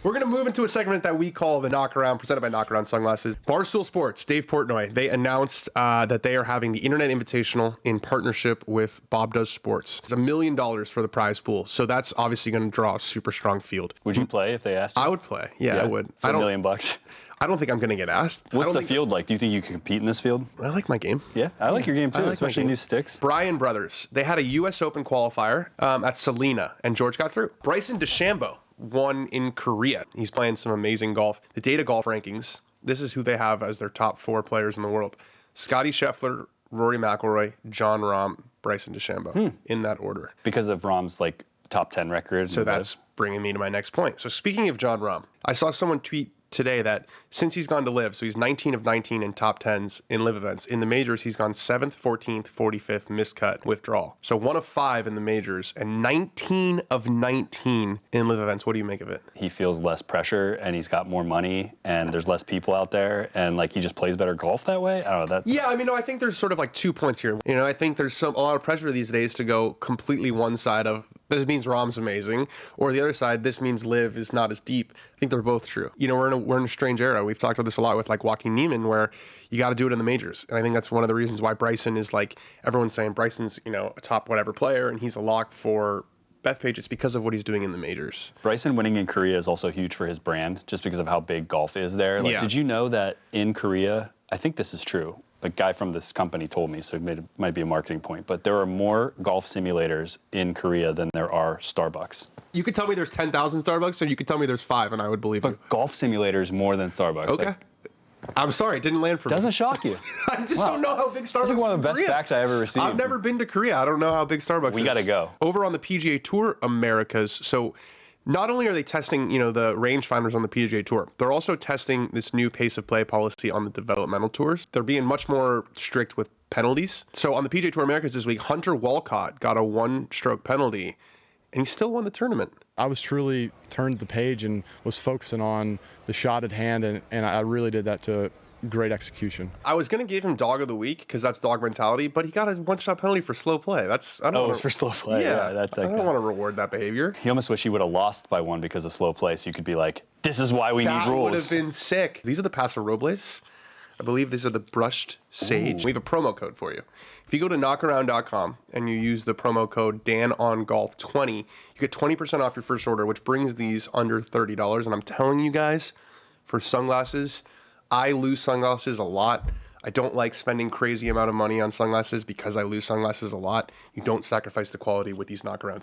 We're going to move into a segment that we call the Knockaround, presented by Knockaround Sunglasses. Barstool Sports, Dave Portnoy, they announced that they are having the Internet Invitational in partnership with Bob Does Sports. It's $1 million for the prize pool, so that's obviously going to draw a super strong field. Would you play if they asked you? I would play. Yeah, I would. For $1 million. I don't think I'm going to get asked. What's the field like? Do you think you can compete in this field? I like my game. Yeah, I like your game too, like especially new sticks. Bryan Brothers, they had a U.S. Open qualifier at Salina, and George got through. Bryson DeChambeau won in Korea. He's playing some amazing golf. The Data Golf rankings, this is who they have as their top 4 players in the world. Scotty Scheffler, Rory McIlroy, John Rahm, Bryson DeChambeau, in that order. Because of Rahm's like top 10 record. So that's bringing me to my next point. So speaking of John Rahm, I saw someone tweet today that since he's gone to LIV, so he's 19 of 19 in top 10s in LIV events. In the majors, he's gone 7th, 14th, 45th, miscut, withdrawal. So 1 of 5 in the majors and 19 of 19 in LIV events. What do you make of it? He feels less pressure and he's got more money and there's less people out there and like he just plays better golf that way. I don't know that. Yeah, I mean, no, I think there's sort of like 2 points here. You know, I think there's a lot of pressure these days to go completely one side of this means Rahm's amazing, or the other side, this means LIV is not as deep. I think they're both true. You know, we're in a strange era. We've talked about this a lot with like Joaquin Niemann, where you got to do it in the majors. And I think that's one of the reasons why Bryson is like, everyone's saying Bryson's, you know, a top whatever player and he's a lock for Bethpage. It's because of what he's doing in the majors. Bryson winning in Korea is also huge for his brand, just because of how big golf is there. Like, did you know that in Korea, I think this is true, a guy from this company told me, so it might be a marketing point, but there are more golf simulators in Korea than there are Starbucks. You could tell me there's 10,000 Starbucks, or you could tell me there's 5, and I would believe you. But golf simulators more than Starbucks. Okay. Like, I'm sorry, it didn't land for me. Doesn't shock you. I just don't know how big Starbucks is. That's like one of the best Korea. facts I ever received. I've never been to Korea. I don't know how big Starbucks is. We got to go. Over on the PGA Tour Americas, so not only are they testing, you know, the rangefinders on the PGA Tour, they're also testing this new pace of play policy on the developmental tours. They're being much more strict with penalties. So on the PGA Tour Americas this week, Hunter Walcott got a 1-stroke penalty, and he still won the tournament. I was truly turned the page and was focusing on the shot at hand, and I really did that to great execution. I was going to give him dog of the week because that's dog mentality, but he got a 1-shot penalty for slow play. That's I don't. Oh, it was for slow play. Yeah, I don't want to reward that behavior. He almost wish he would have lost by 1 because of slow play, so you could be like, "This is why we need rules." That would have been sick. These are the Paso Robles. I believe these are the brushed sage. Ooh. We have a promo code for you. If you go to knockaround.com and you use the promo code DanOnGolf20, you get 20% off your first order, which brings these under $30. And I'm telling you guys, for sunglasses, I lose sunglasses a lot. I don't like spending crazy amount of money on sunglasses because I lose sunglasses a lot. You don't sacrifice the quality with these knockarounds.